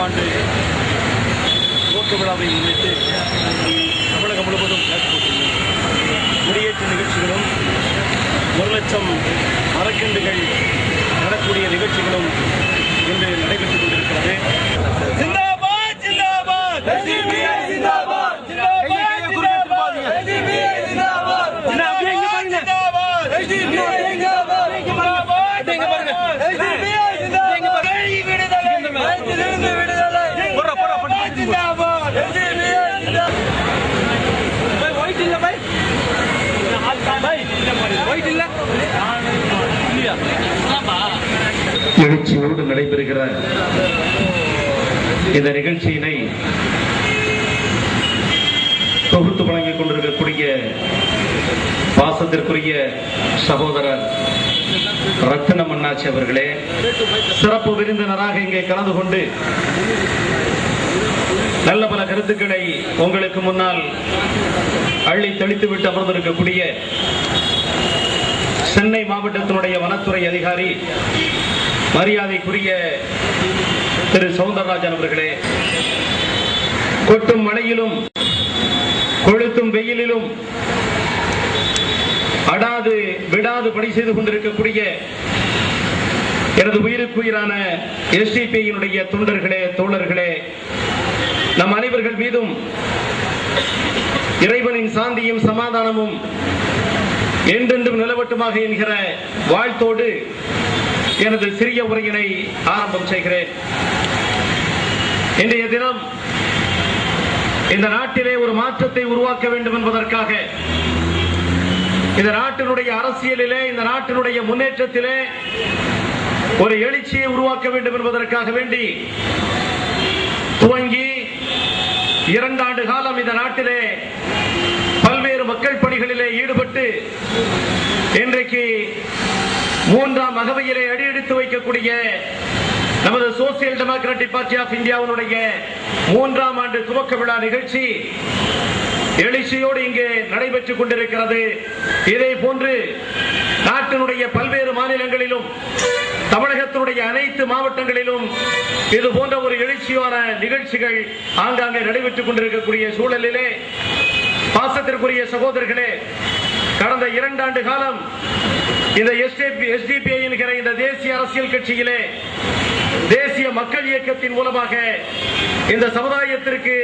ஆண்டு துவக்க விழாவை முன்னிட்டு தமிழகம் முழுவதும் கொடியேற்ற நிகழ்ச்சிகளும் 1,00,000 மரக்கன்றுகள் நடக்கூடிய நிகழ்ச்சிகளும் இன்று நடைபெற்றுக் கொண்டிருக்கிறது. எழுச்சியோடு நடைபெறுகிற இந்த நிகழ்ச்சியினை தொகுத்து வழங்கிக் கொண்டிருக்கக்கூடிய பாசத்திற்குரிய சகோதரர் ரத்தினம் அண்ணாச்சி அவர்களே, சிறப்பு விருந்தினராக இங்கே கலந்து கொண்டு நல்ல பல கருத்துக்களை உங்களுக்கு முன்னால் அள்ளி தெளித்துவிட்டு அமர்ந்திருக்கக்கூடிய சென்னை மாவட்டத்தினுடைய வனத்துறை அதிகாரி மரியாதைக்குரிய திரு சவுந்தரராஜன் அவர்களே, கொட்டும் மழையிலும் கொளுத்தும் வெயிலிலும் அடாது விடாது பணி செய்து கொண்டிருக்கக்கூடிய எனது உயிருக்குயிரான எஸ்டிபியினுடைய தொண்டர்களே, தோழர்களே, நம் அனைவர்கள் மீதும் இறைவனின் சாந்தியும் சமாதானமும் என்றென்றும் நிலவட்டுமாக என்கிற வாழ்த்தோடு எனது சிறிய உரையினை ஆரம்பம் செய்கிறேன். இன்றைய தினம் இந்த நாட்டிலே ஒரு மாற்றத்தை உருவாக்க வேண்டும் என்பதற்காக, இந்த நாட்டினுடைய அரசியலிலே, இந்த நாட்டினுடைய முன்னேற்றத்திலே ஒரு எழுச்சியை உருவாக்க வேண்டும் என்பதற்காக வேண்டி துவங்கி 2 ஆண்டு காலம் இந்த நாட்டிலே பல்வேறு மக்கள் பணிகளிலே ஈடுபட்டு இன்றைக்கு 3ஆம் அகவையிலே அடியெடுத்து வைக்கக்கூடிய நமது சோசியல் டெமோக்ராட்டிக் பார்ட்டி ஆஃப் இந்தியாவினுடைய 3ஆம் ஆண்டு துவக்க விழா நிகழ்ச்சி எழுச்சியோடு இங்கே நடைபெற்றுக் கொண்டிருக்கிறது. இதே போன்று நாட்டினுடைய பல்வேறு மாநிலங்களிலும் தமிழகத்தினுடைய அனைத்து மாவட்டங்களிலும் இது போன்ற ஒரு எழுச்சியான நிகழ்ச்சிகள் ஆங்காங்கே நடைபெற்றுக் கொண்டிருக்கக்கூடிய சூழலிலே, பாசத்திற்குரிய சகோதரர்களே, கடந்த 2 ஆண்டு காலம் இந்த எஸ்டிபி என்கிற இந்த தேசிய அரசியல் கட்சியிலே தேசிய மக்கள் இயக்கத்தின் மூலமாக இந்த சமுதாயத்திற்கு,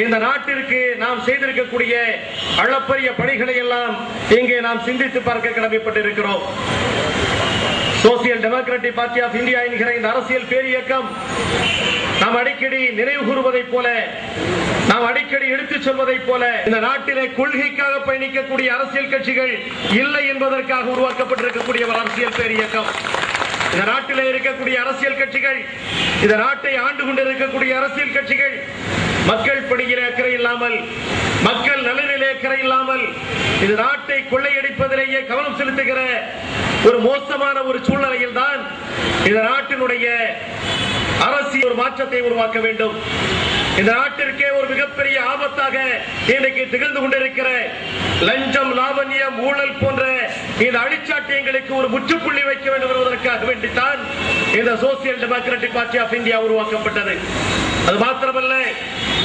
இந்த நாட்டிற்கு நாம் செய்திருக்கக்கூடிய அளப்பரிய பணிகளை எல்லாம் இங்கே நாம் சிந்தித்து பார்க்க கடமைப்பட்டிருக்கிறோம். Social Democratic Party of India என்கிற இந்த அரசியல் பேரியக்கம் நாம் அடிக்கடி நினைவு கூறுவதைப் போல, நாம் அடிக்கடி எடுத்துச் சொல்வதைப் போல, இந்த நாட்டிலே கொள்கைக்காக பயணிக்கக்கூடிய அரசியல் கட்சிகள் இல்லை என்பதற்காக உருவாக்கப்பட்டிருக்கக்கூடிய ஒரு அரசியல் பேரியக்கம். இந்த நாட்டிலே இருக்கக்கூடிய அரசியல் கட்சிகள், இந்த நாட்டை ஆண்டு கொண்டிருக்கக்கூடிய அரசியல் கட்சிகள் மக்கள் பணியிலே அக்கறை இல்லாமல், மக்கள் நலனிலே அக்கறை இல்லாமல், இந்த நாட்டை கொள்ளையடிப்பதிலேயே கவனம் செலுத்துகிற ஒரு மோசமான ஒரு சூழ்நிலையில் தான் இந்த நாட்டினுடைய அரசியல் ஒரு மாற்றத்தை உருவாக்க வேண்டும். இந்த நாட்டிற்கே ஒரு மிகப்பெரிய ஆபத்தாக இன்றைக்கு திகழ்ந்து கொண்டிருக்கிற லஞ்சம், லாவண்யம், ஊழல் போன்ற இந்த அழிச்சாட்டியங்களுக்கு ஒரு முற்றுப்புள்ளி வைக்க வேண்டும் என்பதற்காக வேண்டித்தான் இந்த Social Democratic Party of India உருவாக்கப்பட்டது. அது மாத்திரமல்ல,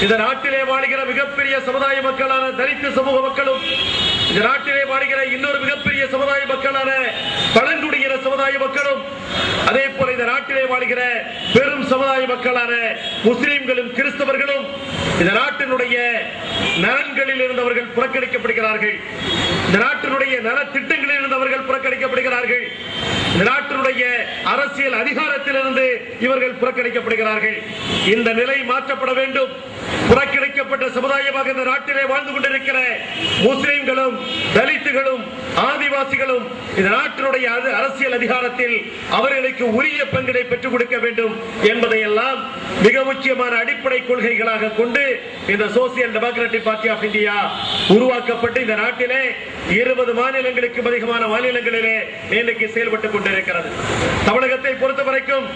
இந்த நாட்டிலே வாழ்கிற மிகப்பெரிய சமுதாய மக்களான தலித்து சமூக மக்களும், இந்த நாட்டிலே வாழ்கிற இன்னொரு மிகப்பெரிய சமுதாய மக்களான பழங்குடியின சமுதாய மக்களும், அதே போல இந்த நாட்டிலே வாழ்கிற பெரும் சமுதாய மக்களான முஸ்லிம்களும் கிறிஸ்தவர்களும் இந்த நாட்டினுடைய நலன்களில் இருந்தவர்கள் புறக்கணிக்கப்படுகிறார்கள். இந்த நாட்டினுடைய நல திட்டங்களில் இருந்தவர்கள் புறக்கணிக்கப்படுகிறார்கள். இந்த நாட்டினுடைய அரசியல் அதிகாரத்திலிருந்து இவர்கள் புறக்கணிக்கப்படுகிறார்கள். இந்த நிலை மாற்றப்பட வேண்டும். புறக்கணிக்கப்பட்ட சமுதாயமாக இந்த நாட்டிலே வாழ்ந்து கொண்டிருக்கிற முஸ்லிம்களும் தலித்துகளும் ஆதிவாசிகளும் இந்த நாட்டினுடைய அரசியல் அதிகாரத்தில் அவர்களுக்கு உரிய பங்கினை பெற்றுக் கொடுக்க வேண்டும் என்பதையெல்லாம் மிக முக்கியமான அடிப்படை கொள்கைகளாக கொண்டு இந்த Social Democratic Party of India உருவாக்கப்பட்டு இந்த நாட்டிலே 20 மாநிலங்களுக்கு அதிகமான மாநிலங்களிலே இன்றைக்கு செயல்பட்டுக் கொண்டிருக்கிறது. தமிழகத்தை பொறுத்தவரைக்கும்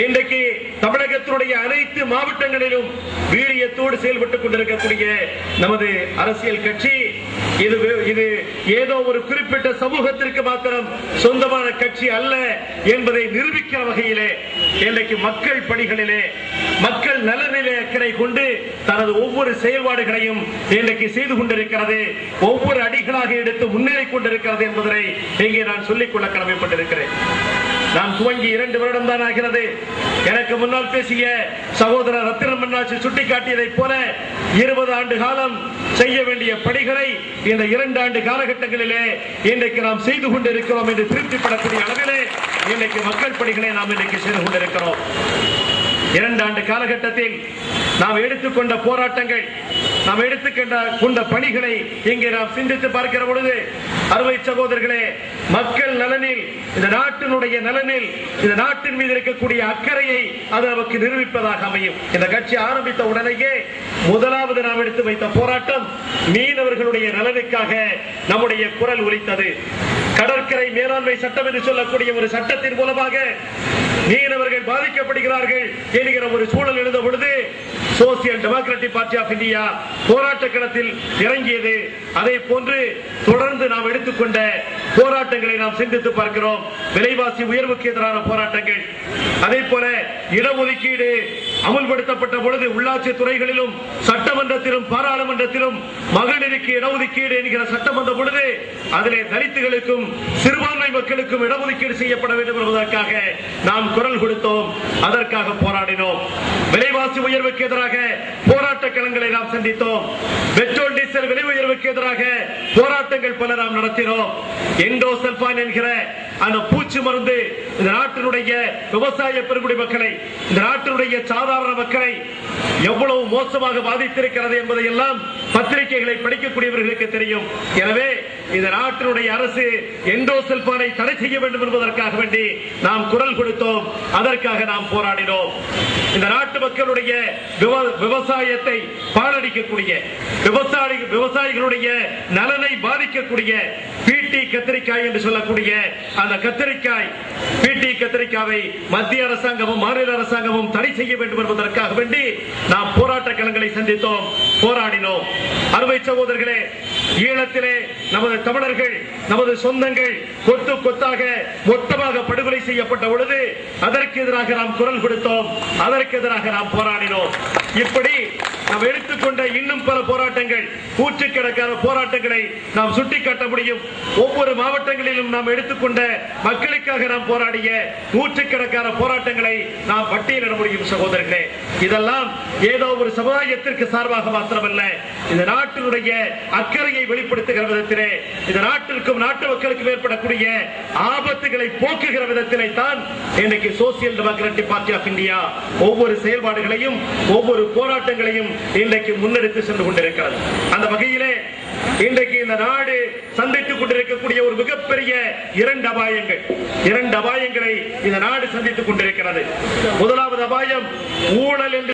இன்றைக்கு தமிழகத்தினுடைய அனைத்து மாவட்டங்களிலும் வீரியத்தோடு செயல்பட்டுக் கொண்டிருக்கக்கூடிய நமது அரசியல் கட்சி இது ஏதோ ஒரு குறிப்பிட்ட சமூகத்திற்கு மாத்திரம் சொந்தமான கட்சி அல்ல என்பதை நிரூபிக்கிற வகையிலே இன்றைக்கு மக்கள் பணிகளிலே மக்கள் நலனிலே அக்கறை கொண்டு தனது ஒவ்வொரு செயல்பாடுகளையும் இன்றைக்கு செய்து கொண்டிருக்கிறது, ஒவ்வொரு அடிகளாக எடுத்து முன்னேறி கொண்டிருக்கிறது என்பதை இங்கே நான் சொல்லிக்கொள்ள கடமைப்பட்டிருக்கிறேன். நான் துவங்கி 2 வருடம் தான் ஆகிறது. எனக்கு முன்னால் பேசிய சகோதரர் ரத்தினம் அண்ணாச்சி சுட்டிக்காட்டியதைப் போல 20 ஆண்டு காலம் செய்ய வேண்டிய பணிகளை இந்த 2 ஆண்டு காலகட்டங்களிலே இன்றைக்கு நாம் செய்து கொண்டிருக்கிறோம் என்று திருப்திப்படக்கூடிய அளவிலே இன்றைக்கு மக்கள் பணிகளை நாம் இன்றைக்கு செய்து கொண்டிருக்கிறோம். 2 ஆண்டு காலகட்டத்தில் நாம் எடுத்துக்கொண்ட போராட்டங்கள், நாம் எடுத்துக்கொண்ட பணிகளை இங்கே நாம் சிந்தித்து பார்க்கிற பொழுது அருமை சகோதரர்களே, மக்கள் நலனில், இந்த நாட்டினுடைய நலனில், இந்த நாட்டின் மீது இருக்கக்கூடிய அக்கறையை அது நமக்கு நிரூபிப்பதாக அமையும். இந்த கட்சி ஆரம்பித்த உடனேயே முதலாவது நாம் எடுத்து வைத்த போராட்டம் மீனவர்களுடைய நலனுக்காக நம்முடைய குரல் ஒலித்தது. கடற்கரை மேலாண்மை சட்டம் என்று சொல்லக்கூடிய ஒரு சட்டத்தின் மூலமாக மீனவர்கள் பாதிக்கப்படுகிறார்கள் என்கிற ஒரு சூழல் எழுந்த பொழுது Social Democratic Party of India போராட்ட களத்தில் இறங்கியது. அதை போன்று தொடர்ந்து நாம் எடுத்துக்கொண்ட போராட்டங்களை நாம் சிந்தித்து பார்க்கிறோம். விலைவாசி உயர்வுக்கு எதிரான போராட்டங்கள், அதே போல இடஒதுக்கீடு அமுல்படுத்தப்பட்ட பொழுது உள்ளாட்சி துறைகளிலும் சட்டமன்றத்திலும் பாராளுமன்றத்திலும் மகளிருக்கு இடஒதுக்கீடு என்கிற சட்டம் வந்த பொழுது அதிலே தலித்துகளுக்கும் சிறுபான்மை மக்களுக்கும் இடஒதுக்கீடு செய்யப்பட வேண்டும் என்பதற்காக நாம் குரல் கொடுத்தோம், அதற்காக போராடினோம். விலைவாசி உயர்வுக்கு எதிராக போராட்ட களங்களை நாம் சந்தித்தோம். பெட்ரோல் டீசல் விலை உயர்வுக்கு எதிராக போராட்டங்கள் பல நாம் நடத்தினோம். எண்டோசல்பான் என்கிற அந்த பூச்சி மருந்து இந்த நாட்டினுடைய விவசாய பெருங்குடி மக்களை, இந்த நாட்டினுடைய சாதாரண மக்களை எவ்வளவு மோசமாக பாதித்திருக்கிறது என்பதை எல்லாம் பத்திரிகைகளை படிக்கக்கூடியவர்களுக்கு தெரியும். எனவே இந்த நாட்டினுடைய அரசு எண்டோசல்பானை தடை செய்ய வேண்டும் என்பதற்காக வேண்டி நாம் குரல் கொடுத்தோம், அதற்காக நாம் போராடினோம். இந்த நாட்டு மக்களுடைய விவசாயத்தை பாழடிக்கக்கூடிய, விவசாயிகளுடைய நலனை பாதிக்கக்கூடிய பீட்டி கத்திரிக்காய் என்று சொல்லக்கூடிய அந்த கத்திரிக்காய், பீட்டி கத்திரிக்காயை மத்திய அரசாங்கமும் மாநில அரசாங்கமும் தடை செய்ய வேண்டும் என்பதற்காக வேண்டி நாம் போராட்ட களங்களை சந்தித்தோம், போராடினோம். அருமை சகோதரர்களே, ஈழத்திலே நமது தமிழர்கள், நமது சொந்தங்கள் கொத்து கொத்தாக மொத்தமாக படுகொலை செய்யப்பட்ட பொழுது அதற்கு எதிராக நாம் குரல் கொடுத்தோம், அதற்கு எதிராக நாம் போராடினோம். இப்படி நாம் எடுத்துக்கொண்ட இன்னும் பல போராட்டங்கள், நூற்றுக்கணக்கான போராட்டங்களை நாம் சுட்டிக்காட்ட முடியும். ஒவ்வொரு மாவட்டங்களிலும் நாம் எடுத்துக்கொண்ட மக்களுக்காக நாம் போராடிய நூற்றுக்கணக்கான போராட்டங்களை நாம் பட்டியலிட முடியும். சகோதரர்களே, இதெல்லாம் ஏதோ ஒரு சமுதாயத்திற்கு சார்பாக மாத்திரமல்ல, இந்த நாட்டினுடைய அக்கறையை வெளிப்படுத்துகிற விதத்திலே, இந்த நாட்டிற்கும் நாட்டு மக்களுக்கும் ஏற்படக்கூடிய ஆபத்துகளை போக்குகிற விதத்திலே தான் இன்றைக்கு Social Democratic Party of India ஒவ்வொரு செயல்பாடுகளையும் ஒவ்வொரு போராட்டங்களையும் இன்றைக்கு முன்னெடுத்து சென்று கொண்டிருக்கிறது. அந்த வகையிலே இன்றைக்கு இந்த நாடு சந்தித்துக் கொண்டிருக்கக்கூடிய ஒரு மிகப்பெரிய 2 அபாயங்களை இந்த நாடு சந்தித்துக் கொண்டிருக்கிறது. முதலாவது அபாயம் ஊழல் என்று